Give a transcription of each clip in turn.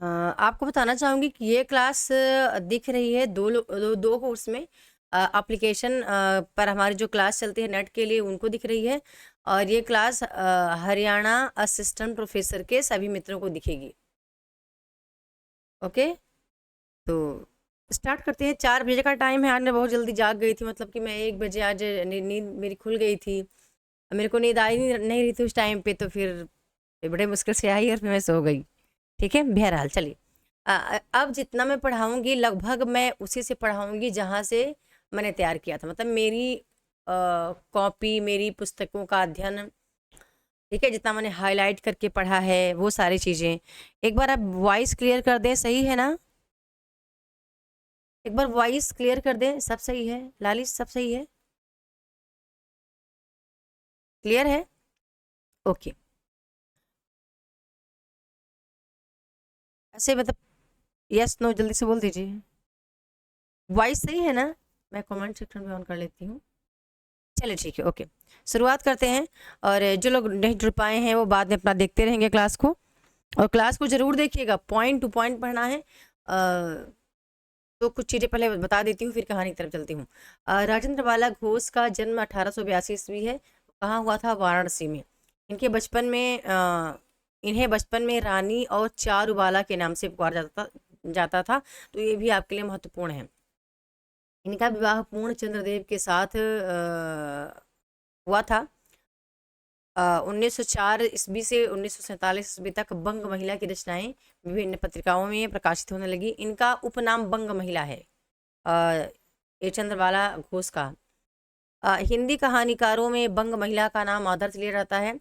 आपको बताना चाहूँगी कि ये क्लास दिख रही है दो कोर्स में। एप्लीकेशन पर हमारी जो क्लास चलती है नेट के लिए उनको दिख रही है, और ये क्लास हरियाणा असिस्टेंट प्रोफेसर के सभी मित्रों को दिखेगी। ओके, तो स्टार्ट करते हैं। 4 बजे का टाइम है। आज मैं बहुत जल्दी जाग गई थी, मतलब कि मैं 1 बजे आज नींद मेरी खुल गई थी। मेरे को नींद आई नहीं रही थी उस टाइम पे, तो फिर बड़े मुश्किल से आई और फिर मैं सो गई। ठीक है, बहरहाल चलिए। अब जितना मैं पढ़ाऊंगी लगभग मैं उसी से पढ़ाऊंगी जहाँ से मैंने तैयार किया था, मतलब मेरी कॉपी, मेरी पुस्तकों का अध्ययन। ठीक है, जितना मैंने हाईलाइट करके पढ़ा है वो सारी चीज़ें। एक बार आप वॉइस क्लियर कर दें, सही है ना? एक बार वॉइस क्लियर कर दें, सब सही है? लाली, सब सही है? क्लियर है? ओके। ऐसे मतलब यस नो जल्दी से बोल दीजिए। वॉइस सही है ना? मैं कमेंट सेक्शन में ऑन कर लेती हूँ। चलिए ठीक है, ओके। शुरुआत करते हैं। और जो लोग नहीं जुड़ पाए हैं वो बाद में अपना देखते रहेंगे क्लास को, और क्लास को ज़रूर देखिएगा, पॉइंट टू पॉइंट पढ़ना है। तो कुछ चीज़ें पहले बता देती हूँ, फिर कहानी की तरफ चलती हूँ। राजेंद्र बाला घोष का जन्म 1882 ईस्वी है। कहाँ हुआ था? वाराणसी में। इनके बचपन में इन्हें बचपन में रानी और चारुबाला के नाम से पुकारा जाता था। तो ये भी आपके लिए महत्वपूर्ण है। इनका विवाह पूर्ण चंद्रदेव के साथ हुआ था। 1904 ईस्वी से 1947 ईस्वी तक बंग महिला की रचनाएं विभिन्न पत्रिकाओं में प्रकाशित होने लगी। इनका उपनाम बंग महिला है, ये चंद्रबाला घोष का। हिंदी कहानीकारों में बंग महिला का नाम आदर्श लिया जाता है।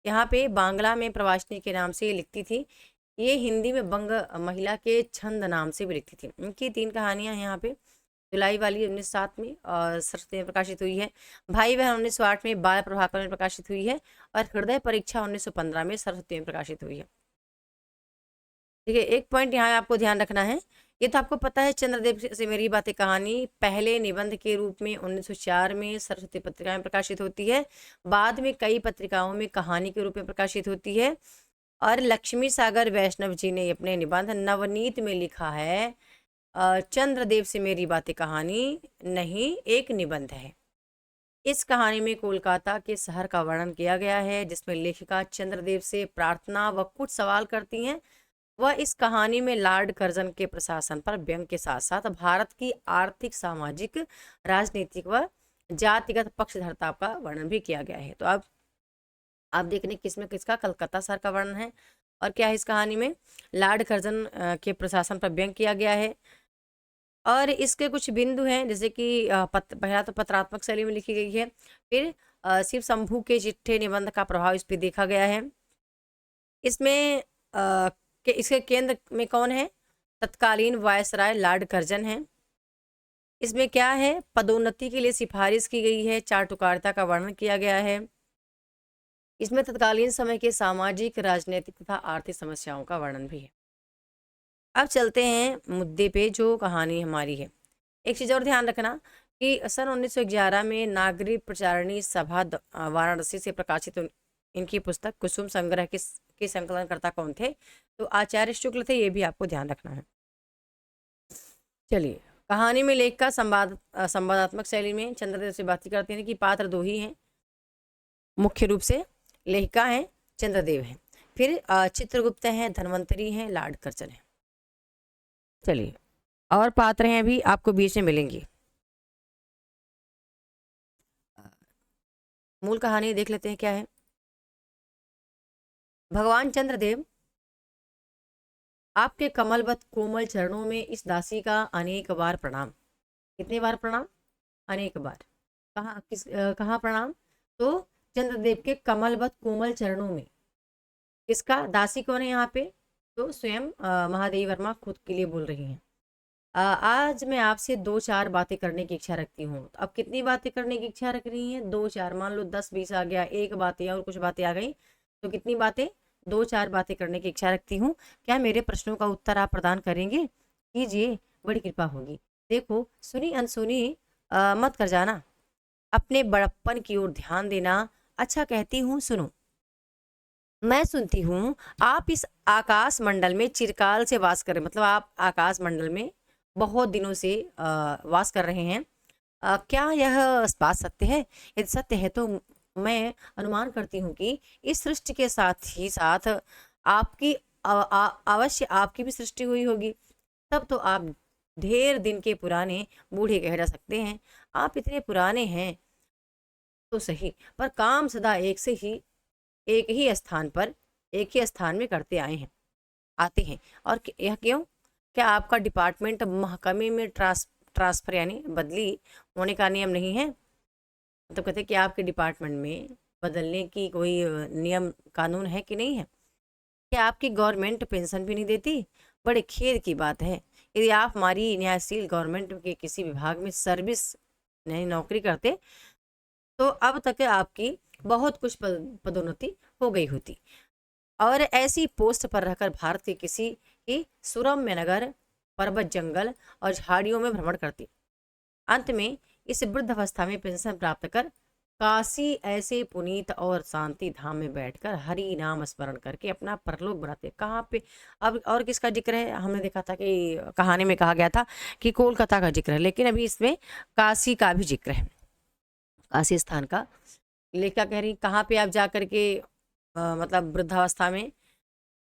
यहाँ पे बांग्ला में प्रवासिनी के नाम से ये लिखती थी। ये हिंदी में बंग महिला के छंद नाम से भी लिखती थी। इनकी 3 कहानियां हैं यहाँ पे। जुलाई वाली 1907 में और सरस्वती में प्रकाशित हुई है। भाई बहन 1908 में बाल प्रभाकर में प्रकाशित हुई है। और हृदय परीक्षा 1915 में सरस्वती में प्रकाशित हुई है। ठीक है, एक पॉइंट यहाँ आपको ध्यान रखना है। ये तो आपको पता है, चंद्रदेव से मेरी बातें कहानी पहले निबंध के रूप में 1904 में सरस्वती पत्रिका में प्रकाशित होती है। बाद में कई पत्रिकाओं में कहानी के रूप में प्रकाशित होती है। और लक्ष्मी सागर वैष्णव जी ने अपने निबंध नवनीत में लिखा है, चंद्रदेव से मेरी बातें कहानी नहीं, एक निबंध है। इस कहानी में कोलकाता के शहर का वर्णन किया गया है, जिसमें लेखिका चंद्रदेव से प्रार्थना व कुछ सवाल करती हैं। वह इस कहानी में लॉर्ड कर्जन के प्रशासन पर व्यंग के साथ साथ भारत की आर्थिक, सामाजिक, राजनीतिक व जातिगत पक्षधरता का वर्णन भी किया गया है। तो अब आप देखने किसमें किसका कलकत्ता शहर का वर्णन है, और क्या है इस कहानी में? लॉर्ड कर्जन के प्रशासन पर व्यंग किया गया है। और इसके कुछ बिंदु हैं, जैसे कि पहला तो पत्रात्मक शैली में लिखी गई है। फिर शिव शंभू के चिट्ठे निबंध का प्रभाव इस पर देखा गया है। इसमें इसके केंद्र में कौन है? तत्कालीन वायसराय लॉर्ड कर्जन है। इसमें क्या है? पदोन्नति के लिए सिफारिश की गई है, चाटुकारिता का वर्णन किया गया है। इसमें तत्कालीन समय के सामाजिक, राजनीतिक तथा आर्थिक समस्याओं का वर्णन भी है। अब चलते हैं मुद्दे पे जो कहानी हमारी है। एक चीज़ और ध्यान रखना कि सन 1911 में नागरिक प्रचारणी सभा वाराणसी से प्रकाशित इनकी पुस्तक कुसुम संग्रह के संकलनकर्ता कौन थे? तो आचार्य शुक्ल थे, ये भी आपको ध्यान रखना है। चलिए, कहानी में लेख का संवादात्मक शैली में चंद्रदेव से बात करते हैं कि पात्र 2 ही हैं मुख्य रूप से। लेखिका हैं, चंद्रदेव हैं, फिर चित्रगुप्त हैं, धन्वंतरी हैं, लॉर्ड कर्जन हैं। चलिए, और पात्र हैं भी आपको बीच में मिलेंगे। मूल कहानी देख लेते हैं क्या है। भगवान चंद्रदेव, आपके कमलवत कोमल चरणों में इस दासी का अनेक बार प्रणाम। कितने बार प्रणाम? अनेक बार। कहाँ प्रणाम? तो चंद्रदेव के कमलवत कोमल चरणों में। किसका? दासी कौन है यहाँ पे? तो स्वयं महादेवी वर्मा खुद के लिए बोल रही हैं। आज मैं आपसे 2-4 बातें करने की इच्छा रखती हूँ। तो अब कितनी बातें करने की इच्छा रख रही हैं? 2-4। मान लो 10-20 आ गया, एक बातें और कुछ बातें आ गई, तो कितनी बातें? 2-4 बातें करने की इच्छा रखती हूँ। क्या मेरे प्रश्नों का उत्तर आप प्रदान करेंगे? कीजिए, बड़ी कृपा होगी। देखो, सुनी अनसुनी मत कर जाना, अपने बड़प्पन की ओर ध्यान देना। अच्छा कहती हूँ, सुनो। मैं सुनती हूँ आप इस आकाश मंडल में चिरकाल से वास कर रहे, मतलब आप आकाश मंडल में बहुत दिनों से वास कर रहे हैं। क्या यह बात सत्य है? यदि सत्य है तो मैं अनुमान करती हूँ कि इस सृष्टि के साथ ही साथ आपकी अवश्य आपकी भी सृष्टि हुई होगी। तब तो आप ढेर दिन के पुराने बूढ़े कहे जा सकते हैं। आप इतने पुराने हैं तो सही, पर काम सदा एक ही स्थान पर, एक ही स्थान में करते आए हैं, आते हैं। और यह क्यों? क्या आपका डिपार्टमेंट महकमे में ट्रांसफर यानी बदली होने का नियम नहीं है? तो कहते हैं कि आपके डिपार्टमेंट में बदलने की कोई नियम कानून है कि नहीं है? क्या आपकी गवर्नमेंट पेंशन भी नहीं देती? बड़े खेद की बात है। यदि आप हमारी न्यायशील गवर्नमेंट के किसी विभाग में सर्विस नहीं नौकरी करते तो अब तक आपकी बहुत कुछ पदोन्नति हो गई होती और ऐसी पोस्ट पर रहकर भारत के किसी ही सुरम्य नगर, पर्वत, जंगल और झाड़ियों में भ्रमण करती। अंत में इस वृद्ध अवस्था में पेंशन प्राप्त कर काशी ऐसे पुनीत और शांति धाम में बैठकर हरि नाम स्मरण करके अपना परलोक बनाते। कहाँ पे? अब और किसका जिक्र है? हमने देखा था कि कहानी में कहा गया था कि कोलकाता का जिक्र है, लेकिन अभी इसमें काशी का भी जिक्र है, काशी स्थान का। लेखिका कह रही कहाँ पे आप जा करके मतलब वृद्धावस्था में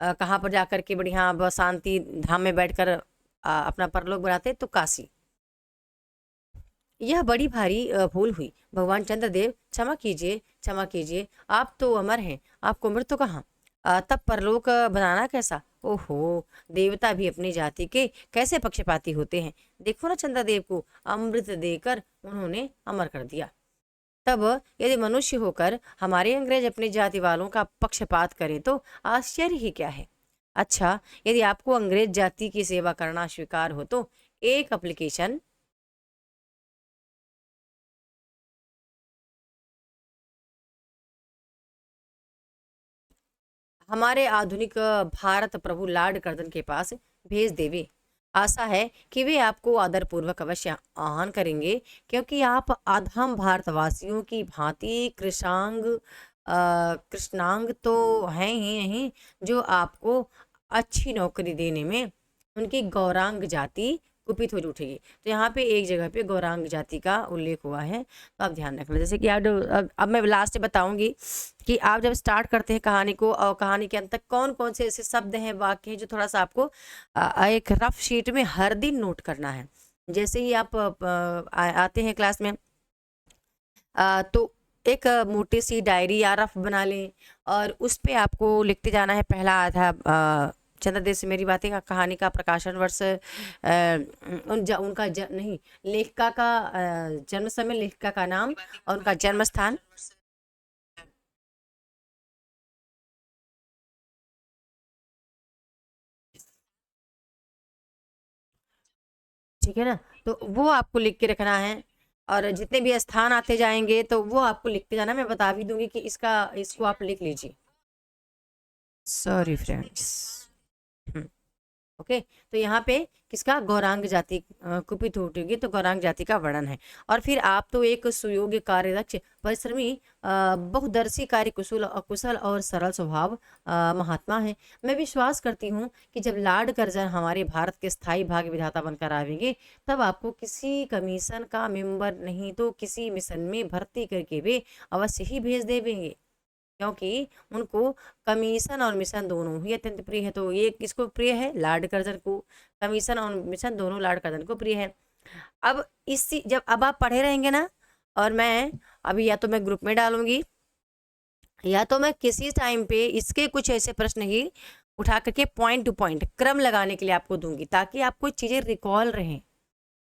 कहाँ पर जा करके बढ़िया शांति धाम में बैठकर अपना परलोक बनाते? तो काशी। यह बड़ी भारी भूल हुई। भगवान चंद्रदेव, क्षमा कीजिए, क्षमा कीजिए, आप तो अमर हैं, आपको मृत्यु कहाँ? तब परलोक बनाना कैसा? ओहो, देवता भी अपनी जाति के कैसे पक्षपाती होते हैं। देखो ना, चंद्रदेव को अमृत देकर उन्होंने अमर कर दिया। तब यदि मनुष्य होकर हमारे अंग्रेज अपनी जाति वालों का पक्षपात करें तो आश्चर्य ही क्या है। अच्छा, यदि आपको अंग्रेज जाति की सेवा करना स्वीकार हो तो एक एप्लीकेशन, हमारे आधुनिक भारत प्रभु लॉर्ड कर्जन के पास भेज देवे। आशा है कि वे आपको आदरपूर्वक अवश्य आह्वान करेंगे, क्योंकि आप अधम भारतवासियों की भांति कृष्णांग तो हैं ही नहीं, जो आपको अच्छी नौकरी देने में उनकी गौरांग जाति कुपित हो उठेगी। तो यहाँ पे एक जगह पे गौरांग जाति का उल्लेख हुआ है, तो आप ध्यान रखना। जैसे कि अब मैं लास्ट में बताऊंगी कि आप जब स्टार्ट करते हैं कहानी को और कहानी के अंत तक कौन कौन से ऐसे शब्द हैं, वाक्य हैं जो थोड़ा सा आपको एक रफ शीट में हर दिन नोट करना है। जैसे ही आप आते हैं क्लास में तो एक मोटी सी डायरी या रफ बना लें और उस पे आपको लिखते जाना है। पहला आधा चंद्रदेव से मेरी बातें का कहानी का प्रकाशन वर्ष, उनका नहीं, लेखिका का जन्म समय, लेखिका का नाम और उनका जन्म स्थान। ठीक है ना? तो वो आपको लिख के रखना है और जितने भी स्थान आते जाएंगे तो वो आपको लिखते जाना। मैं बता भी दूंगी कि इसको आप लिख लीजिए। Sorry friends. ओके, तो यहाँ पे किसका? गौरांग जाति कुपित हो उठेगी, तो गौरांग जाति का वर्णन है। और फिर आप तो एक सुयोग्य, कार्यदक्ष, परिश्रमी, बहुदर्शी, कार्य कुशल और सरल स्वभाव महात्मा है। मैं विश्वास करती हूँ कि जब लॉर्ड कर्जन हमारे भारत के स्थायी भाग्य विधाता बनकर आवेंगे तब आपको किसी कमीशन का मेंबर नहीं तो किसी मिशन में भर्ती करके वे अवश्य ही भेज देंगे, क्योंकि उनको कमीशन और मिशन दोनों ही अत्यंत प्रिय है। तो ये किसको प्रिय है? लॉर्ड कर्जन को। कमीशन और मिशन दोनों लॉर्ड कर्जन को प्रिय है। अब इसी जब अब आप पढ़े रहेंगे ना, और मैं अभी या तो मैं ग्रुप में डालूंगी या तो मैं किसी टाइम पे इसके कुछ ऐसे प्रश्न ही उठा करके पॉइंट टू पॉइंट क्रम लगाने के लिए आपको दूंगी, ताकि आपको चीजें रिकॉल रहें।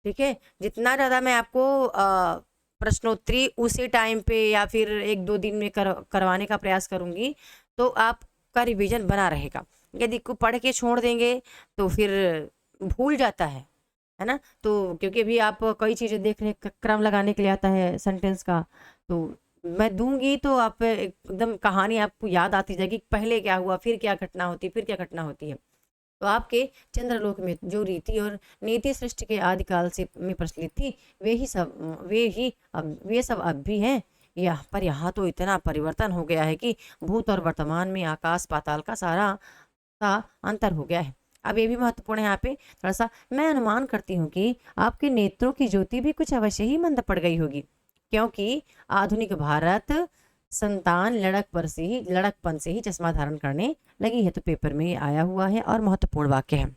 ठीक है? जितना ज़्यादा मैं आपको प्रश्नोत्तरी उसी टाइम पे या फिर एक दो दिन में करवाने का प्रयास करूंगी तो आपका रिवीजन बना रहेगा। यदि को पढ़ के छोड़ देंगे तो फिर भूल जाता है ना? तो क्योंकि अभी आप कई चीज़ें देख रहे हैं, क्रम लगाने के लिए आता है सेंटेंस का, तो मैं दूंगी तो आप एकदम कहानी आपको याद आती जाएगी, पहले क्या हुआ, फिर क्या घटना होती, फिर क्या घटना होती है। तो आपके चंद्रलोक में जो रीति और नीति सृष्टि के आदिकाल से में प्रचलित थी वे सब अब भी हैं। यहाँ तो इतना परिवर्तन हो गया है कि भूत और वर्तमान में आकाश पाताल का सारा सा अंतर हो गया है। अब ये भी महत्वपूर्ण है यहाँ पे थोड़ा सा, मैं अनुमान करती हूँ कि आपके नेत्रों की ज्योति भी कुछ अवश्य ही मंद पड़ गई होगी, क्योंकि आधुनिक भारत संतान लड़कपन से ही चश्मा धारण करने लगी है। तो पेपर में ये आया हुआ है और महत्वपूर्ण वाक्य है।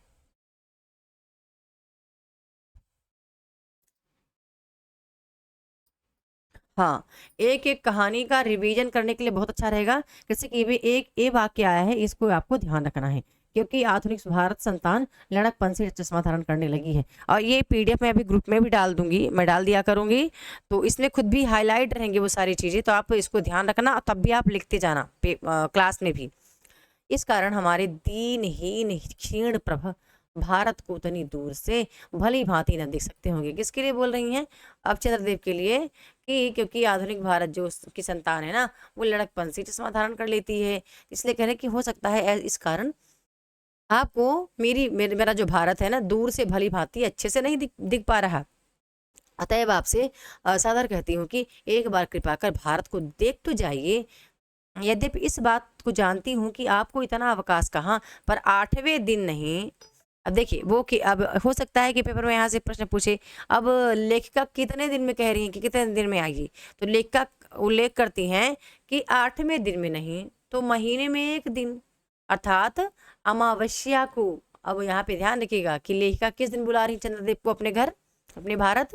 हाँ, एक एक कहानी का रिवीजन करने के लिए बहुत अच्छा रहेगा। जैसे कि भी एक ये वाक्य आया है, इसको आपको ध्यान रखना है, क्योंकि आधुनिक भारत संतान लड़कपन से चश्मा धारण करने लगी है। और ये पीडीएफ मैं अभी ग्रुप में भी डाल दूंगी, मैं डाल दिया करूंगी, तो इसमें खुद भी हाईलाइट रहेंगे वो सारी चीज़ें, तो आप इसको ध्यान रखना और तब भी आप लिखते जाना क्लास में भी। इस कारण हमारे दीनहीन क्षीण प्रभ भारत को उतनी दूर से भली भांति न देख सकते होंगे। किसके लिए बोल रही हैं? अब चंद्रदेव के लिए, कि क्योंकि आधुनिक भारत जो की संतान है ना, वो लड़कपन से चश्मा धारण कर लेती है, इसलिए कह रहे कि हो सकता है इस कारण आपको मेरा जो भारत है ना, दूर से भली भांति अच्छे से नहीं दिख पा रहा। अतएव आपसे सादर कहती हूँ कि एक बार कृपा कर भारत को देख तो जाइए। यद्यपि इस बात को जानती हूँ कि आपको इतना अवकाश कहाँ, पर 8वें दिन नहीं। अब देखिए वो कि अब हो सकता है कि पेपर में यहाँ से प्रश्न पूछे, अब लेखिका कितने दिन में कह रही हैं कि कितने दिन में आएगी, तो लेखिका उल्लेख करती हैं कि 8वें दिन में नहीं तो महीने में 1 दिन, अर्थात अमावस्या को। अब यहाँ पे ध्यान रखिएगा कि लेखिका किस दिन बुला रही चंद्रदेव को अपने घर, अपने भारत?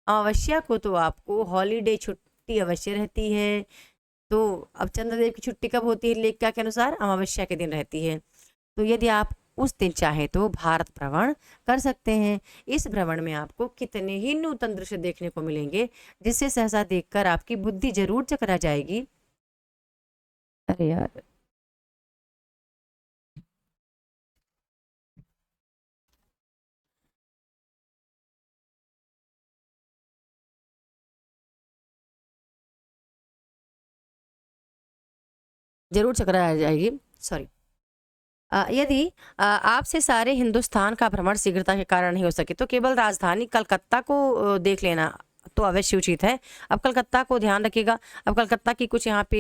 अमावस्या को। तो आपको हॉलीडे छुट्टी अवश्य रहती है। तो अब चंद्रदेव की छुट्टी कब होती है लेखिका के अनुसार? अमावस्या के दिन रहती है। तो यदि आप उस दिन चाहे तो भारत भ्रमण कर सकते हैं। इस भ्रमण में आपको कितने ही नूतन दृश्य देखने को मिलेंगे, जिससे सहसा देखकर आपकी बुद्धि जरूर चकरा जाएगी। अरे यार, जरूर चकरा जाएगी, सॉरी। यदि आपसे सारे हिंदुस्तान का भ्रमण शीघ्रता के कारण नहीं हो सके तो केवल राजधानी कलकत्ता को देख लेना तो अवश्य उचित है। अब कलकत्ता को ध्यान रखिएगा। अब कलकत्ता की कुछ यहाँ पे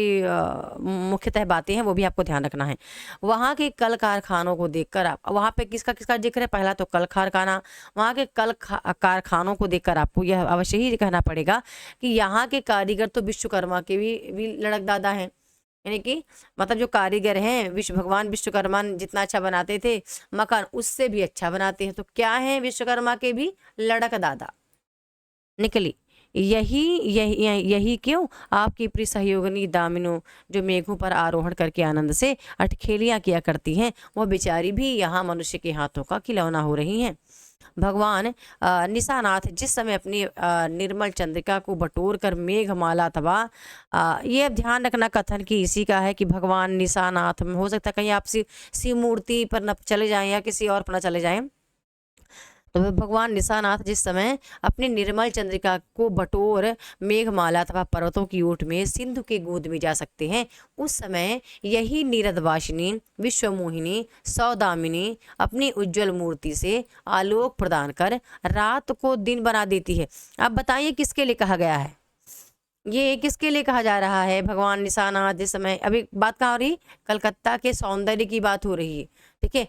मुख्यतः बातें हैं, वो भी आपको ध्यान रखना है। वहाँ के कल कारखानों को देखकर आप, वहाँ पे किसका किसका जिक्र है? पहला तो कल कारखाना। वहाँ के कारखानों को देखकर आपको यह अवश्य ही कहना पड़ेगा कि यहाँ के कारीगर तो विश्वकर्मा के भी लड़क दादा हैं। यानी कि मतलब जो कारीगर हैं, भगवान विश्वकर्मा जितना अच्छा बनाते थे मकान, उससे भी अच्छा बनाते हैं। तो क्या है? विश्वकर्मा के भी लड़क दादा निकली। यही यही यही क्यों आपकी प्रिय सहयोगिनी दामिनो, जो मेघों पर आरोहण करके आनंद से अटखेलियां किया करती हैं, वो बेचारी भी यहाँ मनुष्य के हाथों का खिलौना हो रही हैं। भगवान निशानाथ जिस समय अपनी निर्मल चंद्रिका को बटोर कर मेघमाला अथवा ये अब ध्यान रखना कथन की इसी का है कि भगवान निशानाथ में हो सकता है कहीं आप शिव मूर्ति पर न चले जाएं या किसी और पर न चले जाएं। तो भगवान निशानाथ जिस समय अपने निर्मल चंद्रिका को बटोर मेघमाला अथवा पर्वतों की ओट में सिंधु के गोद में जा सकते हैं, उस समय यही नीरदवासिनी विश्वमोहिनी सौदामिनी अपनी उज्जवल मूर्ति से आलोक प्रदान कर रात को दिन बना देती है। अब बताइए किसके लिए कहा गया है? ये किसके लिए कहा जा रहा है? भगवान निशानाथ जिस समय, अभी बात कहाँ हो रही? कलकत्ता के सौंदर्य की बात हो रही है। ठीक है,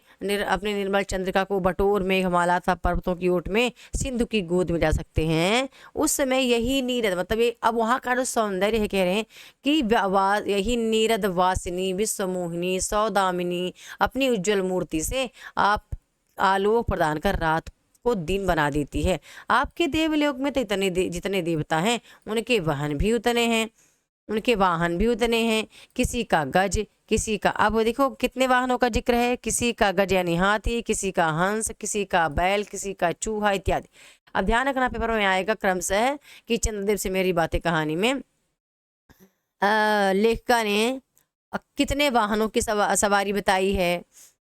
अपने निर्मल चंद्रिका को बटोर मेघमाला था पर्वतों की ओट में सिंधु की गोद में जा सकते हैं, उस समय यही नीरद, मतलब ये अब वहाँ का जो सौंदर्य है, कह रहे हैं कि यही नीरद वासिनी विश्वमोहिनी सौदामिनी अपनी उज्जवल मूर्ति से आप आलोक प्रदान कर रात को दिन बना देती है। आपके देवलोक में तो जितने देवता हैं उनके वाहन भी उतने हैं, किसी का गज, किसी का, अब देखो कितने वाहनों का जिक्र है, किसी का गज यानी हाथी, किसी का हंस, किसी का बैल, किसी का चूहा इत्यादि। अब ध्यान रखना पेपर में आएगा क्रमशः कि चंद्रदेव से मेरी बातें कहानी में लेखिका ने कितने वाहनों की सवारी बताई है।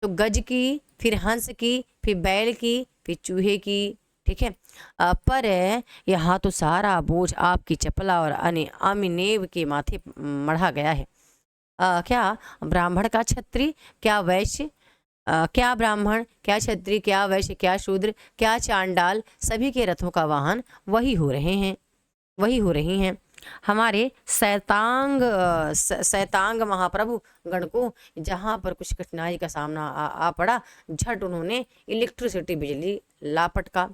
तो गज की, फिर हंस की, फिर बैल की, फिर चूहे की। ठीक है, पर यहाँ तो सारा बोझ आपकी चपला और अमिनेव के माथे मढ़ा गया है। क्या ब्राह्मण का क्षत्रिय, क्या वैश्य, क्या ब्राह्मण, क्या क्षत्रिय, क्या वैश्य, क्या शूद्र, क्या चांडाल, सभी के रथों का वाहन वही हो रहे हैं, हमारे शैतांग महाप्रभु गण को जहाँ पर कुछ कठिनाई का सामना आ पड़ा, झट उन्होंने इलेक्ट्रिसिटी बिजली लापटका।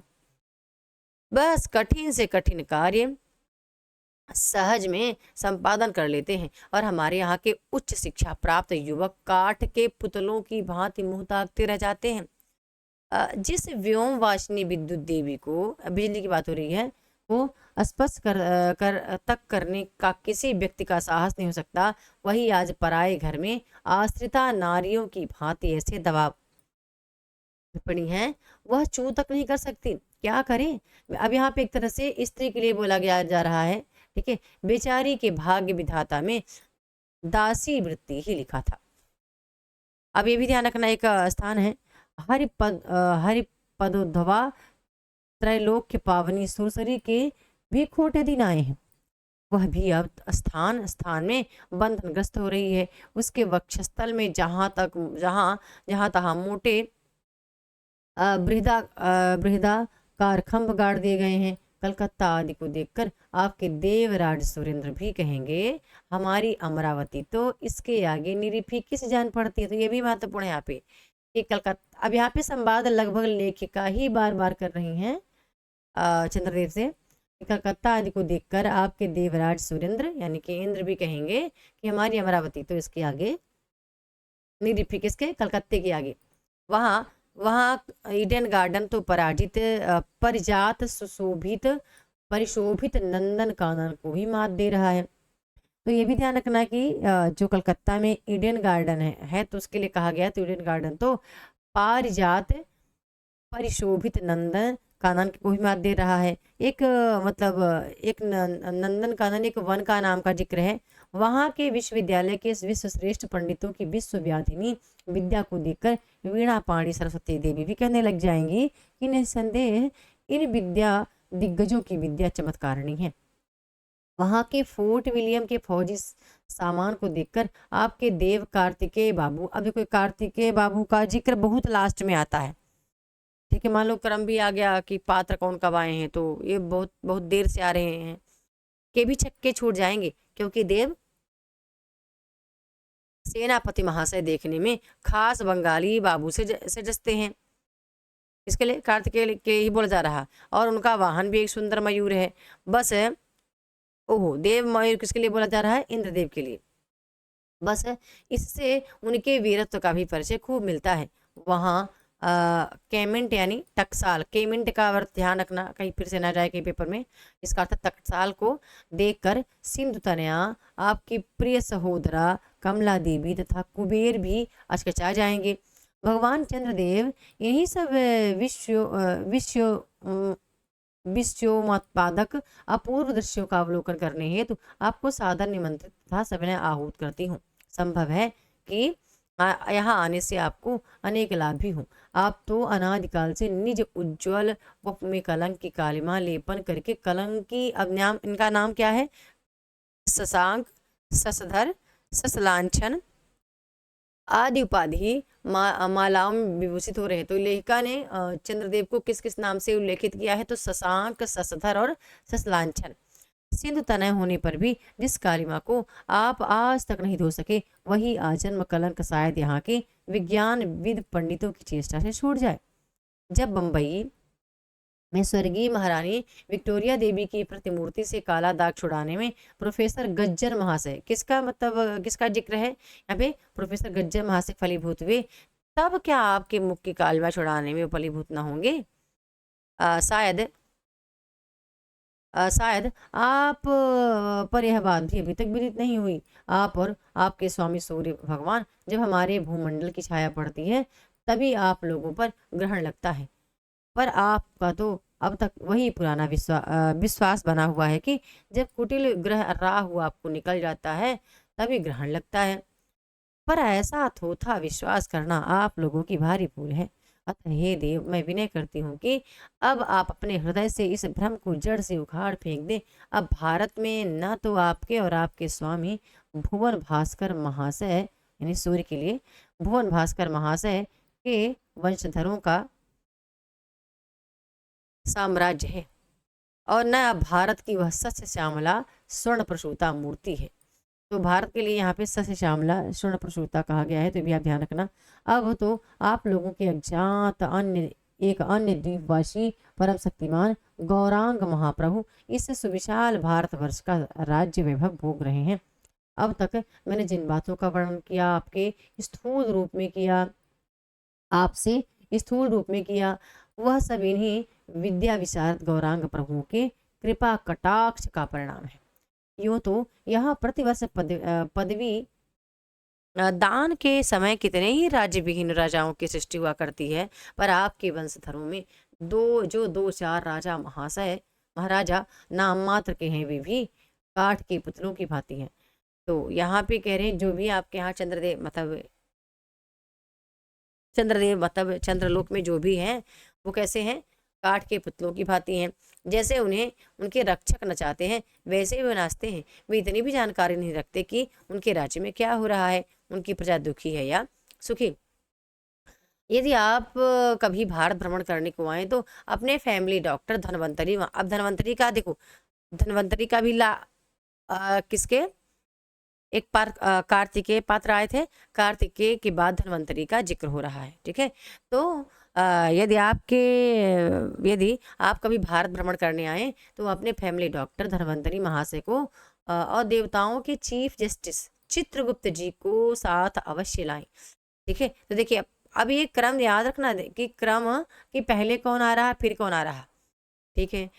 बस कठिन से कठिन कार्य सहज में संपादन कर लेते हैं। और हमारे यहाँ के उच्च शिक्षा प्राप्त युवक काठ के पुतलों की भांति मुंह ताकते रह जाते हैं। जिस व्योम वासिनी विद्युत देवी को, बिजली की बात हो रही है, को स्पर्श तक करने का किसी व्यक्ति का साहस नहीं हो सकता, वही आज पराए घर में आश्रिता नारियों की भांति ऐसे दबाव पड़ी हैं, वह चू तक नहीं कर सकती। क्या करें? अब यहाँ पे एक तरह से स्त्री के लिए बोला गया जा रहा है, ठीक है। बेचारी के भाग्य विधाता में दासी वृत्ति ही लिखा था। अब ये भी ध्यान रखना, एक स्थान है हरिपदोद्धवा त्रैलोक्य पावनी सुरसरी के भी खोटे दिन आए हैं। वह भी अब स्थान स्थान में बंधनग्रस्त हो रही है। उसके वक्षस्थल में जहां तहां मोटे बृहदाकार खंभ गाड़ दिए गए हैं। कलकत्ता आदि को देखकर आपके देवराज सुरेंद्र भी कहेंगे, हमारी अमरावती तो इसके आगे निरीफी किस जान पड़ती है। तो ये भी महत्वपूर्ण है यहाँ पे कि कलकत्ता, अब यहाँ पे संवाद लगभग लेखिका ही बार बार कर रही हैं चंद्रदेव से। कलकत्ता आदि को देखकर आपके देवराज सुरेंद्र यानी कि इंद्र भी कहेंगे कि हमारी अमरावती तो इसके आगे निरीफी किसके, कलकत्ते के आगे। वहाँ वहाँ ईडन गार्डन तो पराजित परिजात सुशोभित परिशोभित नंदन कानन को ही मात दे रहा है। तो ये भी ध्यान रखना कि जो कलकत्ता में ईडन गार्डन है तो उसके लिए कहा गया, तो ईडन गार्डन तो पारिजात परिशोभित नंदन कानन को भी मात दे रहा है। एक मतलब एक नंदन कानन एक वन का नाम का जिक्र है। वहाँ के विश्वविद्यालय के विश्वश्रेष्ठ पंडितों की विश्वव्याधिनी विद्या को देखकर वीणा पाणी सरस्वती देवी भी कहने लग जाएंगी कि निसंदेह इन विद्या दिग्गजों की विद्या चमत्कारिणी है। वहाँ के फोर्ट विलियम के फौजी सामान को देखकर आपके देव कार्तिकेय बाबू, अभी कोई कार्तिकेय बाबू का जिक्र बहुत लास्ट में आता है, ठीक है। मान लो क्रम भी आ गया कि पात्र कौन कब आए हैं, तो ये बहुत बहुत देर से आ रहे हैं, के भी छक्के छूट जाएंगे क्योंकि देव सेनापति महाशय देखने में खास बंगाली बाबू से जचते हैं। इसके लिए कार्तिकेय के ही बोला जा रहा। और उनका वाहन भी एक सुंदर मयूर है। बस ओहो, देव मयूर किसके लिए बोला जा रहा है? इंद्रदेव के लिए। बस इससे उनके वीरत्व का भी परिचय खूब मिलता है। वहाँ केमेंट यानी टकसाल, केमेंट का अर्थ ध्यान रखना कहीं फिर से ना जाए कहीं पेपर में, इसका अर्थ टकसाल को देखकर सिंधु तनया आपकी प्रिय सहोदरा कमला देवी तथा कुबेर भी अचकचा जाएंगे। भगवान चंद्रदेव यही सब विश्वोत्पादक अपूर्व दृश्यों का अवलोकन करने हेतु आपको सादर निमंत्रित तथा सविनय आहूत करती हूँ। संभव है कि यहाँ आने से आपको अनेक लाभ भी हों। आप तो अनादिकाल से निज उज्ज्वल वप में कलंक की कालिमा लेपन करके कलंकी, अब नाम इनका नाम क्या है? शशांक, शशधर, शशलांछन आदि उपाधि मालाओं में विभूषित हो रहे हैं। तो लेखिका ने चंद्रदेव को किस किस नाम से उल्लेखित किया है? तो शशांक, शशधर और शशलांछन। सिंधु तनय होने पर भी जिस कालिमा को आप आज तक नहीं धो सके, वही आजन्म कलंक शायद यहाँ के विज्ञान विद पंडितों की चेष्टा से छूट जाए। जब बंबई में स्वर्गीय महारानी विक्टोरिया देवी की प्रतिमूर्ति से काला दाग छुड़ाने में प्रोफेसर गज्जर महाशय, किसका मतलब किसका जिक्र है यहाँ पे? प्रोफेसर गज्जर महाशय फलीभूत हुए, तब क्या आपके मुख की कालिमा छुड़ाने में फलीभूत न होंगे? शायद आप पर यह बात भी अभी तक विदित नहीं हुई। आप और आपके स्वामी सूर्य भगवान जब हमारे भूमंडल की छाया पड़ती है तभी आप लोगों पर ग्रहण लगता है। पर आपका तो अब तक वही पुराना विश्वास बना हुआ है कि जब कुटिल ग्रह राहु आपको निकल जाता है तभी ग्रहण लगता है। पर ऐसा थोथा विश्वास करना आप लोगों की भारी भूल है। अतः हे देव, मैं विनय करती हूँ कि अब आप अपने हृदय से इस भ्रम को जड़ से उखाड़ फेंक दें। अब भारत में न तो आपके और आपके स्वामी भुवन भास्कर महाशय यानी सूर्य के लिए भुवन भास्कर महाशय के वंशधरों का साम्राज्य है और न भारत की वह सस्य श्यामला स्वर्ण प्रसूता मूर्ति है। तो भारत के लिए यहाँ पे सस्य श्यामला स्वर्ण प्रसूता कहा गया है, तो भी आप ध्यान रखना। अब तो आप लोगों के अज्ञात अन्य द्वीपवासी परम शक्तिमान गौरांग महाप्रभु इस सुविशाल भारतवर्ष का राज्य वैभव भोग रहे हैं। अब तक मैंने जिन बातों का वर्णन किया, आपके स्थूल रूप में किया, आपसे स्थूल रूप में किया, वह सब इन्हीं विद्या विशारद गौरांग प्रभुओं के कृपा कटाक्ष का परिणाम है। यूँ तो यह प्रतिवर्ष पदवी दान के समय कितने ही राज्य विहीन राजाओं की सृष्टि हुआ करती है, पर आपके वंशधरों में दो चार महाराजा नाम मात्र के हैं, वे भी काठ के पुतलों की भांति हैं। तो यहाँ पे कह रहे हैं जो भी आपके यहाँ चंद्रदेव मतलब चंद्रलोक में जो भी हैं वो कैसे हैं, काठ के पुतलों की भांति हैं। जैसे उन्हें उनके रक्षक नचाते हैं वैसे ही वो नाचते हैं। वे इतनी भी जानकारी नहीं रखते कि उनके राज्य में क्या हो रहा है, उनकी प्रजा दुखी है या सुखी। यदि आप कभी भारत भ्रमण करने को आए तो अपने फैमिली डॉक्टर धन्वंतरी, अब धन्वंतरी का देखो, धन्वंतरी का भी किसके एक कार्तिकेय पात्र आए थे, कार्तिकेय के बाद धन्वंतरी का जिक्र हो रहा है। ठीक है, तो यदि आप कभी भारत भ्रमण करने आए तो अपने फैमिली डॉक्टर धन्वंतरी महाशय को और देवताओं के चीफ जस्टिस चित्रगुप्त जी को साथ अवश्य लाएं। ठीक है, तो देखिए अब ये क्रम याद रखना कि पहले कौन आ रहा फिर कौन आ रहा। ठीक है,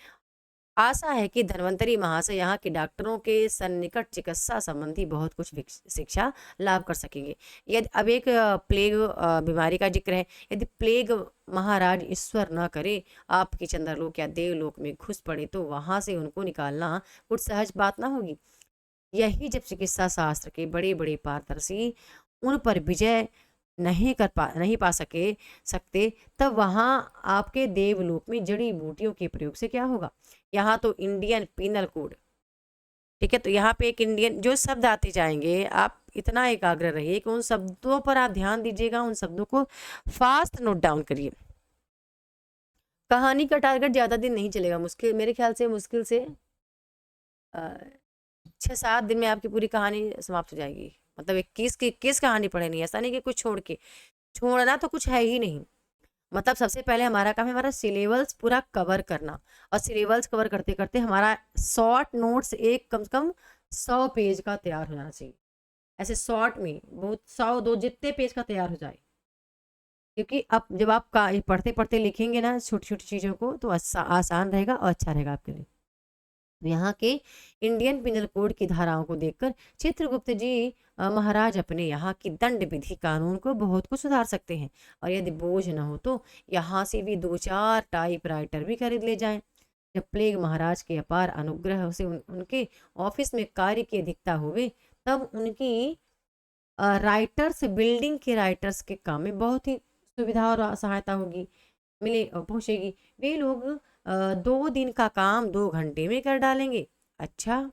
आशा है कि धन्वंतरी महाशय यहाँ के डॉक्टरों के सन्निकट चिकित्सा संबंधी बहुत कुछ शिक्षा लाभ कर सकेंगे। यदि अब एक प्लेग बीमारी का जिक्र है, यदि प्लेग महाराज ईश्वर न करे आपके चंद्रलोक या देवलोक में घुस पड़े तो वहां से उनको निकालना कुछ सहज बात ना होगी। यही जब चिकित्सा शास्त्र के बड़े बड़े पारदर्शी उन पर विजय नहीं पा सकते तब वहाँ आपके देवलोक में जड़ी बूटियों के प्रयोग से क्या होगा। यहाँ तो इंडियन पिनल कोड, ठीक है, तो यहाँ पे एक इंडियन जो शब्द आते जाएंगे, आप इतना एकाग्र रहिए कि उन शब्दों पर आप ध्यान दीजिएगा, उन शब्दों को फास्ट नोट डाउन करिए। कहानी का टारगेट ज़्यादा दिन नहीं चलेगा, मेरे ख्याल से मुश्किल से 6-7 दिन में आपकी पूरी कहानी समाप्त हो जाएगी। मतलब 21 की 21 कहानी पढ़े नहीं, ऐसा नहीं कि कुछ छोड़ना तो कुछ है ही नहीं। मतलब सबसे पहले हमारा काम है हमारा सिलेबस पूरा कवर करना, और सिलेबस कवर करते करते हमारा शॉर्ट नोट्स एक कम से कम 100 पेज का तैयार हो जाना चाहिए। ऐसे शॉर्ट में बहुत 100-2 जितने पेज का तैयार हो जाए, क्योंकि अब जब आप पढ़ते पढ़ते लिखेंगे ना छोटी छोटी चीज़ों को तो आसान रहेगा और अच्छा रहेगा आपके लिए। यहाँ के इंडियन पिनल कोड की धाराओं को देखकर चित्रगुप्त जी महाराज अपने यहाँ की दंड विधि कानून को बहुत कुछ सुधार सकते हैं, और यदि बोझ न हो तो यहाँ से भी 2-4 टाइपराइटर भी खरीद ले जाएं। जब प्लेग महाराज के अपार अनुग्रह से उनके ऑफिस में कार्य की अधिकता हुए तब उनकी राइटर्स बिल्डिंग के राइटर्स के काम में बहुत ही सुविधा और सहायता पहुँचेगी। वे लोग 2 दिन का काम 2 घंटे में कर डालेंगे। अच्छा,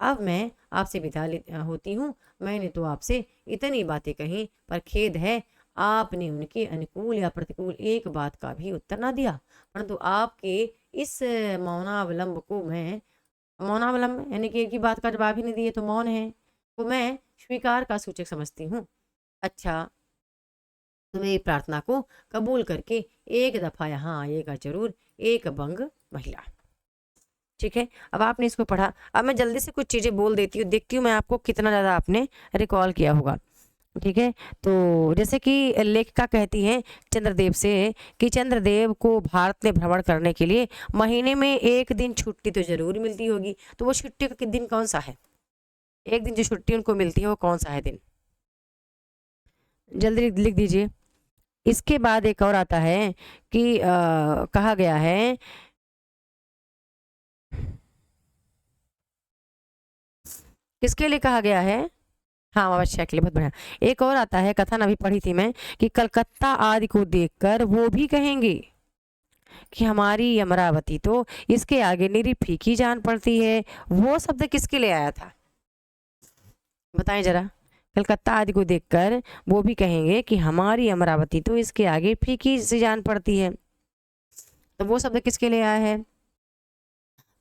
अब मैं आपसे विदा होती हूँ। मैंने तो आपसे इतनी बातें कही, पर खेद है आपने उनके अनुकूल या प्रतिकूल एक बात का भी उत्तर ना दिया। परंतु आपके इस मौनावलंब यानी कि एक ही बात का जवाब ही नहीं दिए तो मौन है, तो मैं स्वीकार का सूचक समझती हूँ। अच्छा, तो मेरी प्रार्थना को कबूल करके एक दफ़ा यहाँ आइएगा जरूर, एक बंग महिला। ठीक है, अब आपने इसको पढ़ा। अब मैं जल्दी से कुछ चीज़ें बोल देती हूँ, देखती हूँ मैं आपको कितना ज़्यादा आपने रिकॉल किया होगा। ठीक है, तो जैसे कि लेखिका कहती हैं चंद्रदेव से कि चंद्रदेव को भारत में भ्रमण करने के लिए महीने में एक दिन छुट्टी तो जरूर मिलती होगी, तो वो छुट्टी का दिन कौन सा है? एक दिन जो छुट्टी उनको मिलती है वो कौन सा है दिन? जल्दी लिख दीजिए। इसके बाद एक और आता है कि कहा गया है किसके लिए कहा गया है? हाँ, अवश्य के लिए, बहुत बढ़िया। एक और आता है, कथन अभी पढ़ी थी मैं, कि कलकत्ता आदि को देखकर वो भी कहेंगे कि हमारी अमरावती तो इसके आगे निरी फीकी जान पड़ती है। वो शब्द किसके लिए आया था बताएं जरा। कलकत्ता आदि को देखकर वो भी कहेंगे कि हमारी अमरावती तो इसके आगे फीकी सी जान पड़ती है, तो वो शब्द किसके लिए आया है?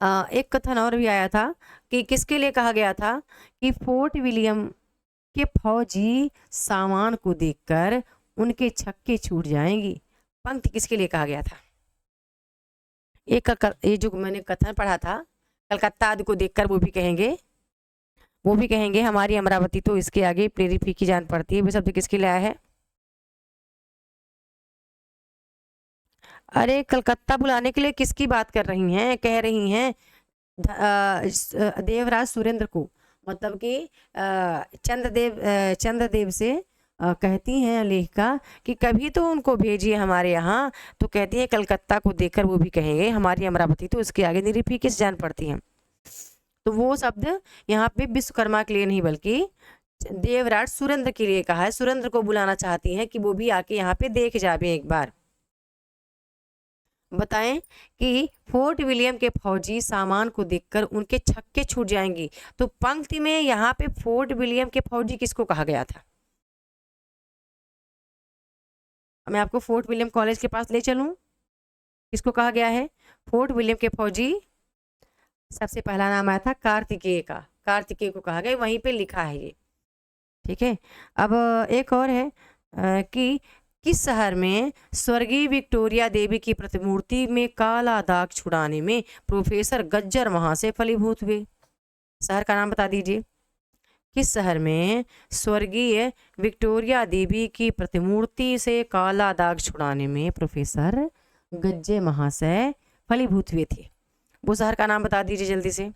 एक कथन और भी आया था कि किसके लिए कहा गया था कि फोर्ट विलियम के फौजी सामान को देखकर उनके छक्के छूट जाएंगी। पंक्ति किसके लिए कहा गया था? ये जो मैंने कथन पढ़ा था, कलकत्ता आदि को देखकर वो भी कहेंगे हमारी अमरावती तो इसके आगे प्रेरी फीकी जान पड़ती है। वे शब्द किसके लिए आया है? अरे कलकत्ता बुलाने के लिए किसकी बात कर रही हैं? कह रही हैं देवराज सुरेंद्र को, मतलब कि चंद्रदेव से कहती हैं लेखिका कि कभी तो उनको भेजिए हमारे यहाँ। तो कहती है कलकत्ता को देखकर वो भी कहेंगे हमारी अमरावती तो इसके आगे निरीफी किस जान पड़ती है। तो वो शब्द यहाँ पे विश्वकर्मा के लिए नहीं बल्कि देवराज सुरेंद्र के लिए कहा है। सुरेंद्र को बुलाना चाहती हैं कि वो भी आके यहाँ पे देख जावे एक बार। बताएं कि फोर्ट विलियम के फौजी सामान को देखकर उनके छक्के छूट जाएंगी। तो पंक्ति में यहाँ पे फोर्ट विलियम के फौजी किसको कहा गया था? मैं आपको फोर्ट विलियम कॉलेज के पास ले चलूं, किसको कहा गया है? फोर्ट विलियम के फौजी, सबसे पहला नाम आया था कार्तिकेय का, कार्तिकेय को कहा गया, वहीं पे लिखा है ये। ठीक है, अब एक और है कि किस शहर में स्वर्गीय विक्टोरिया देवी की प्रतिमूर्ति में काला दाग छुड़ाने में प्रोफेसर गज्जर वहां से फलीभूत हुए? शहर का नाम बता दीजिए। किस शहर में स्वर्गीय विक्टोरिया देवी की प्रतिमूर्ति से काला दाग छुड़ाने में प्रोफेसर गज्जे महाशय फलीभूत हुए थे? वो शहर का नाम बता दीजिए जल्दी से।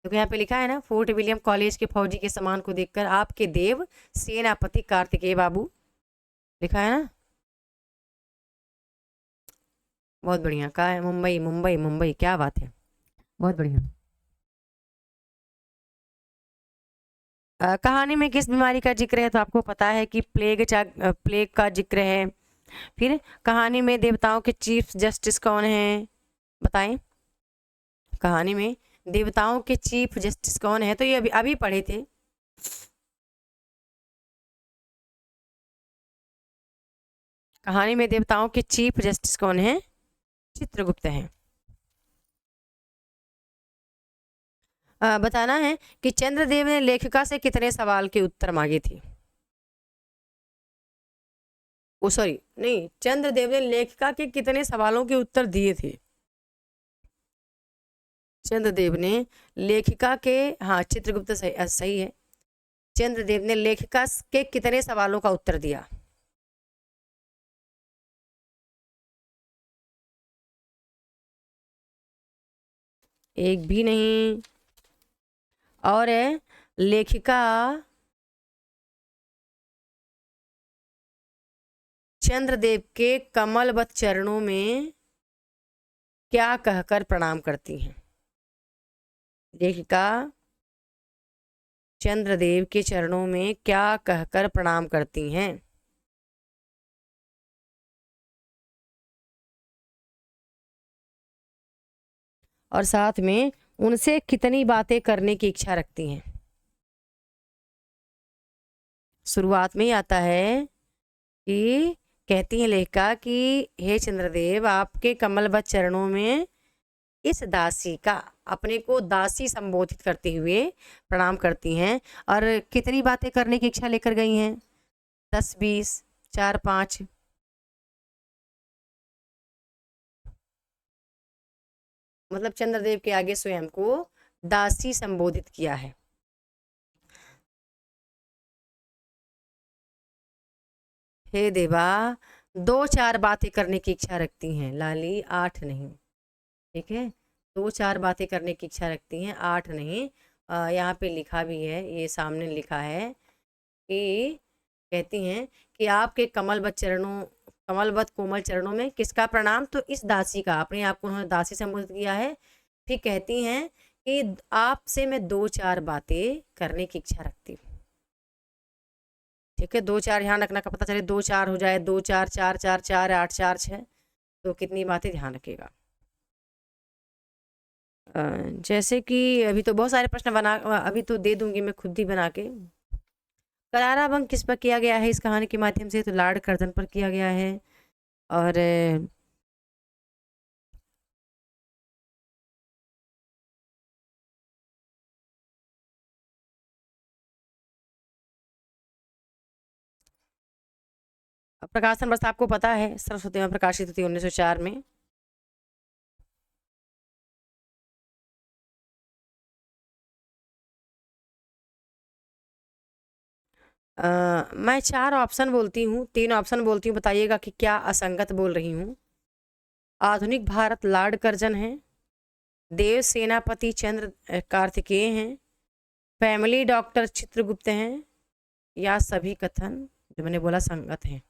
तो यहाँ पे लिखा है ना, फोर्ट विलियम कॉलेज के फौजी के सामान को देखकर आपके देव सेनापति कार्तिकेय बाबू, लिखा है ना। बहुत बढ़िया, कहा है? मुंबई मुंबई मुंबई, क्या बात है, बहुत बढ़िया। कहानी में किस बीमारी का जिक्र है? तो आपको पता है कि प्लेग का जिक्र है। फिर कहानी में देवताओं के चीफ जस्टिस कौन है? बताएं, कहानी में देवताओं के चीफ जस्टिस कौन है? तो ये अभी पढ़े थे। कहानी में देवताओं के चीफ जस्टिस कौन है? चित्रगुप्त हैं। बताना है कि चंद्रदेव ने लेखिका से कितने सवाल के उत्तर मांगे थे? ओ सॉरी, नहीं, चंद्रदेव ने लेखिका के कितने सवालों के उत्तर दिए थे? चंद्रदेव ने लेखिका के, हाँ चित्रगुप्त सही है। चंद्रदेव ने लेखिका के कितने सवालों का उत्तर दिया? एक भी नहीं। और लेखिका चंद्रदेव के कमलवत चरणों में क्या कहकर प्रणाम करती हैं? लेखिका चंद्रदेव के चरणों में क्या कहकर प्रणाम करती हैं? और साथ में उनसे कितनी बातें करने की इच्छा रखती हैं? शुरुआत में ही आता है कि कहती हैं लेखिका कि हे चंद्रदेव, आपके कमलवत चरणों में इस दासी का, अपने को दासी संबोधित करते हुए प्रणाम करती हैं। और कितनी बातें करने की इच्छा लेकर गई हैं? 10, 20, 4, 5? मतलब चंद्रदेव के आगे स्वयं को दासी संबोधित किया है। हे देवा, 2-4 बातें करने की इच्छा रखती हैं लाली, 8 नहीं। ठीक है, 2-4 बातें करने की इच्छा रखती हैं, 8 नहीं। यहाँ पे लिखा भी है, ये सामने लिखा है कि कहती हैं कि आपके कमलवत कोमल चरणों में किसका प्रणाम? तो इस दासी का, अपने आप को उन्होंने दासी संबोधित किया है। फिर कहती हैं कि आपसे मैं 2-4 बातें करने की इच्छा रखती हूँ। ठीक है, 2-4 ध्यान रखना का, पता चले 2-4 हो जाए, 2-4, 4-4, 4, 8, 4, 6, तो कितनी बातें ध्यान रखिएगा। जैसे कि अभी तो बहुत सारे प्रश्न बना, अभी तो दे दूंगी मैं खुद ही बना के। करारा भंग किस पर किया गया है इस कहानी के माध्यम से? तो लॉर्ड कर्जन पर किया गया है। और प्रकाशन वर्ष आपको पता है, सरस्वती में प्रकाशित हुई 1904 में। मैं 4 ऑप्शन बोलती हूँ, 3 ऑप्शन बोलती हूँ, बताइएगा कि क्या असंगत बोल रही हूँ। आधुनिक भारत लॉर्ड कर्जन है, देव सेनापति चंद्र कार्तिकेय हैं, फैमिली डॉक्टर चित्रगुप्त हैं, या सभी कथन जो मैंने बोला संगत हैं।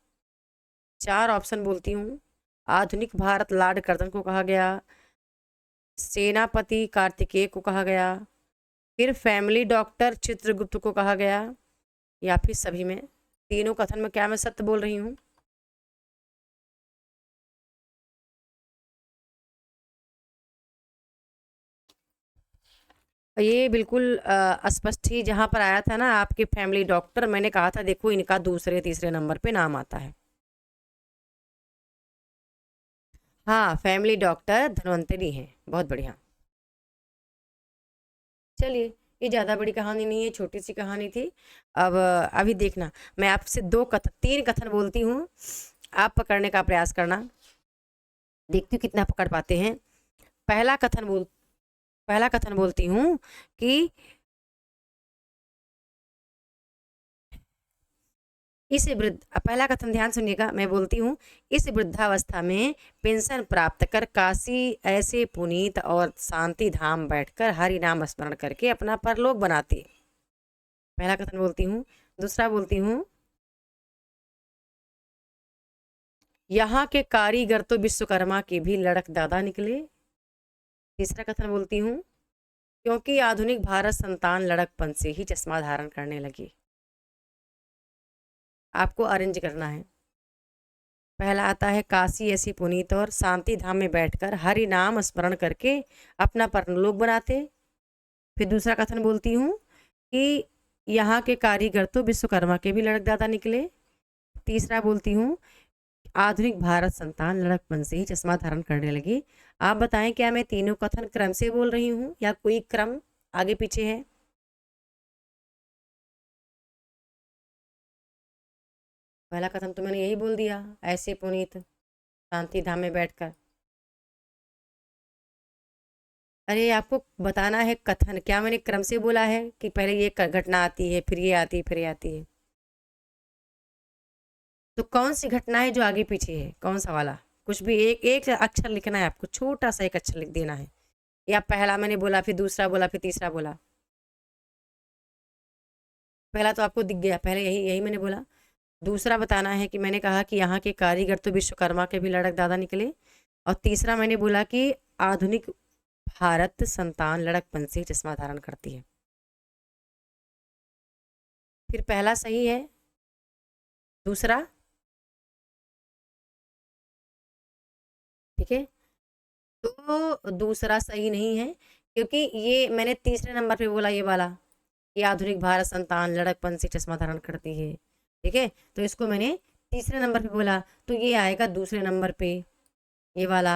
4 ऑप्शन बोलती हूँ। आधुनिक भारत लॉर्ड कर्जन को कहा गया, सेनापति कार्तिकेय को कहा गया, फिर फैमिली डॉक्टर चित्रगुप्त को कहा गया, या फिर सभी में। तीनों कथन में क्या मैं सत्य बोल रही हूँ? ये बिल्कुल स्पष्ट ही जहाँ पर आया था ना आपके फैमिली डॉक्टर, मैंने कहा था देखो इनका दूसरे तीसरे नंबर पे नाम आता है। हाँ, फैमिली डॉक्टर धन्वंतरी हैं। बहुत बढ़िया। चलिए, ये ज़्यादा बड़ी कहानी नहीं है, छोटी सी कहानी थी। अब अभी देखना, मैं आपसे 3 कथन बोलती हूँ, आप पकड़ने का प्रयास करना, देखती हूँ कितना पकड़ पाते हैं। पहला कथन बोलती हूँ कि इस वृद्ध पहला कथन ध्यान सुनिएगा, मैं बोलती हूँ, इस वृद्धावस्था में पेंशन प्राप्त कर काशी ऐसे पुनीत और शांति धाम बैठकर हरि नाम स्मरण करके अपना परलोक बनाती। पहला कथन बोलती हूँ। दूसरा बोलती हूँ, यहाँ के कारीगर तो विश्वकर्मा के भी लड़क दादा निकले। तीसरा कथन बोलती हूँ, क्योंकि आधुनिक भारत संतान लड़कपन से ही चश्मा धारण करने लगी। आपको अरेंज करना है। पहला आता है, काशी ऐसी पुनीत और शांति धाम में बैठकर हरि नाम स्मरण करके अपना परलोक बनाते। फिर दूसरा कथन बोलती हूँ कि यहाँ के कारीगर तो विश्वकर्मा के भी लड़कदाता निकले। तीसरा बोलती हूँ, आधुनिक भारत संतान लड़कपन से ही चश्मा धारण करने लगी। आप बताएं क्या मैं तीनों कथन क्रम से बोल रही हूँ या कोई क्रम आगे पीछे है? पहला कथन तो मैंने यही बोल दिया, ऐसे पुनीत शांति धाम में बैठकर। अरे आपको बताना है कथन, क्या मैंने क्रम से बोला है कि पहले ये घटना आती है फिर ये आती है फिर ये आती है? तो कौन सी घटना है जो आगे पीछे है, कौन सा वाला? कुछ भी एक एक अक्षर लिखना है आपको, छोटा सा एक अक्षर लिख देना है। या पहला मैंने बोला फिर दूसरा बोला फिर तीसरा बोला? पहला तो आपको दिख गया, पहले यही यही मैंने बोला। दूसरा बताना है कि मैंने कहा कि यहाँ के कारीगर तो विश्वकर्मा के भी लड़क दादा निकले। और तीसरा मैंने बोला कि आधुनिक भारत संतान लड़कपन से चश्मा धारण करती है। फिर पहला सही है, दूसरा ठीक है, तो दूसरा सही नहीं है, क्योंकि ये मैंने तीसरे नंबर पे बोला, ये वाला, ये आधुनिक भारत संतान लड़कपन से चश्मा धारण करती है। ठीक है, तो इसको मैंने तीसरे नंबर पे बोला, तो ये आएगा दूसरे नंबर पे, ये वाला।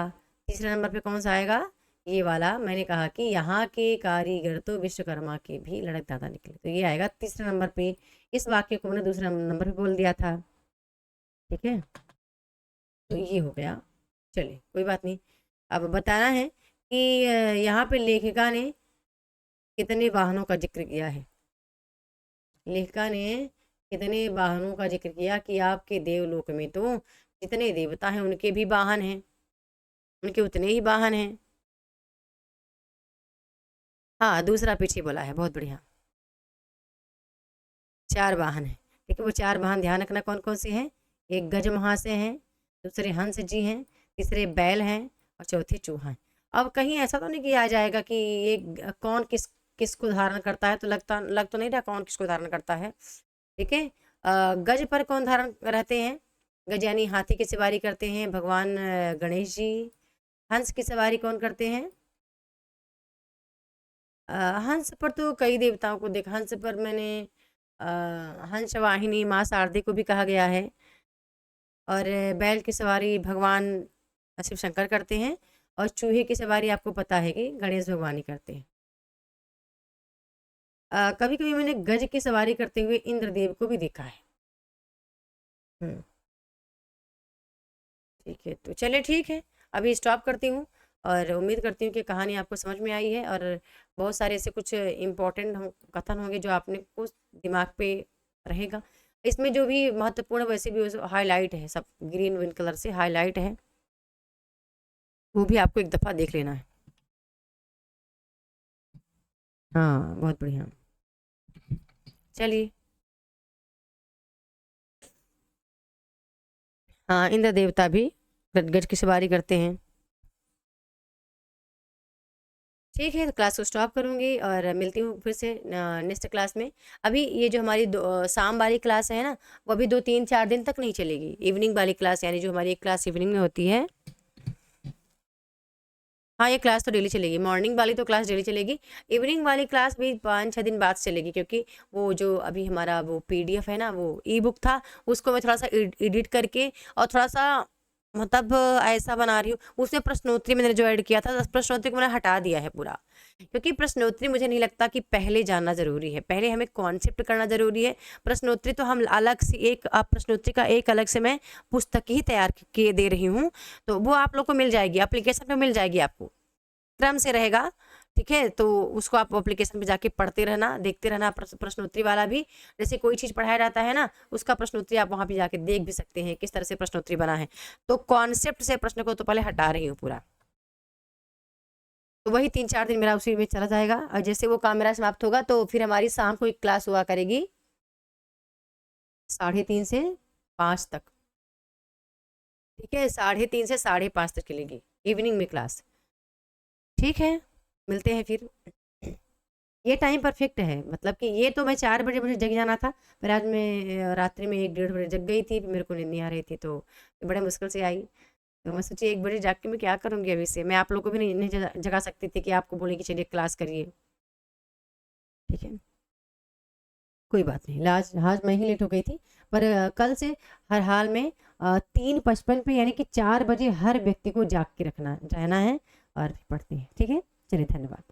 तीसरे नंबर पे कौन सा आएगा? ये वाला। मैंने कहा कि यहाँ के कारीगर तो विश्वकर्मा के भी लड़क दादा निकले, तो ये आएगा तीसरे नंबर पे। इस वाक्य को मैंने दूसरे नंबर पे बोल दिया था। ठीक है, तो ये हो गया। चलिए कोई बात नहीं। अब बताना है कि यहाँ पे लेखिका ने कितने वाहनों का जिक्र किया है। लेखिका ने कितने वाहनों का जिक्र किया कि आपके देवलोक में तो जितने देवता हैं उनके भी वाहन हैं, उनके उतने ही वाहन हैं। हाँ, दूसरा पीछे बोला है, बहुत बढ़िया। 4 वाहन है, ठीक है। वो 4 वाहन ध्यान रखना कौन कौन से हैं। एक गज महाशय हैं, दूसरे हंस जी हैं, तीसरे बैल हैं, और चौथे चूहा है। अब कहीं ऐसा तो नहीं किया जाएगा कि ये कौन किसको धारण करता है, तो लग तो नहीं रहा कौन किसको धारण करता है। ठीक है, गज पर कौन धारण रहते हैं? गज यानी हाथी की सवारी करते हैं भगवान गणेश जी। हंस की सवारी कौन करते हैं? हंस पर तो कई देवताओं को देखा, हंस पर मैंने हंस वाहिनी माँ शारदे को भी कहा गया है। और बैल की सवारी भगवान शिव शंकर करते हैं, और चूहे की सवारी आपको पता है कि गणेश भगवान ही करते हैं। कभी कभी मैंने गज की सवारी करते हुए इंद्रदेव को भी देखा है। हम्म, ठीक है, तो चलिए ठीक है, अभी स्टॉप करती हूँ। और उम्मीद करती हूँ कि कहानी आपको समझ में आई है, और बहुत सारे ऐसे कुछ इम्पोर्टेंट कथन होंगे जो आपने कुछ दिमाग पे रहेगा। इसमें जो भी महत्वपूर्ण वैसे भी हाईलाइट है, सब ग्रीन विन कलर से हाईलाइट है, वो भी आपको एक दफ़ा देख लेना है। हाँ, बहुत बढ़िया। चलिए, हाँ, इंद्र देवता भी गज की सवारी करते हैं। ठीक है, तो क्लास को स्टॉप करूँगी और मिलती हूँ फिर से नेक्स्ट क्लास में। अभी ये जो हमारी शाम वाली क्लास है ना, वो अभी 2 3 4 दिन तक नहीं चलेगी। इवनिंग वाली क्लास, यानी जो हमारी एक क्लास इवनिंग में होती है, हाँ, ये क्लास तो डेली चलेगी। मॉर्निंग वाली तो क्लास डेली चलेगी, इवनिंग वाली क्लास भी 5 6 दिन बाद चलेगी, क्योंकि वो जो अभी हमारा वो PDF है ना, वो ई बुक था, उसको मैं थोड़ा सा एडिट करके और थोड़ा सा मतलब ऐसा बना रही हूँ। उसमें प्रश्नोत्तरी मैंने जो ऐड किया था, प्रश्नोत्तरी को मैंने हटा दिया है पूरा, क्योंकि प्रश्नोत्तरी मुझे नहीं लगता कि पहले जानना जरूरी है, पहले हमें कॉन्सेप्ट करना जरूरी है। प्रश्नोत्तरी तो हम अलग से एक प्रश्नोत्तरी का एक अलग से मैं पुस्तक ही तैयार किए दे रही हूँ, तो वो आप लोग को मिल जाएगी, एप्लीकेशन में मिल जाएगी आपको, क्रम से रहेगा। ठीक है, तो उसको आप एप्लीकेशन पे जाके पढ़ते रहना, देखते रहना। प्रश्नोत्तरी वाला भी, जैसे कोई चीज़ पढ़ाया जाता है ना, उसका प्रश्नोत्तरी आप वहाँ पे जाके देख भी सकते हैं किस तरह से प्रश्नोत्तरी बना है। तो कॉन्सेप्ट से प्रश्न को तो पहले हटा रही हूँ पूरा। तो वही 3 4 दिन मेरा उसी में चला जाएगा, और जैसे वो काम मेरा समाप्त होगा तो फिर हमारी शाम को एक क्लास हुआ करेगी 3:30 से 5 तक। ठीक है, 3:30 से 5:30 तक चलेगी इवनिंग में क्लास। ठीक है, मिलते हैं फिर। ये टाइम परफेक्ट है, मतलब कि ये तो मैं 4 बजे मुझे जग जाना था, पर आज मैं रात्रि में 1 1:30 बजे जग गई थी, मेरे को नींद नहीं आ रही थी, तो बड़े मुश्किल से आई। तो मैं सोची 1 बजे जाग के मैं क्या करूँगी अभी से, मैं आप लोग को भी नहीं जगा सकती थी कि आपको बोले कि चलिए क्लास करिए। ठीक है, कोई बात नहीं, आज आज मैं ही लेट हो गई थी, पर कल से हर हाल में 3:55 पे, यानी कि 4 बजे हर व्यक्ति को जाग के रहना है, और पढ़ते हैं। ठीक है, चलिए, धन्यवाद।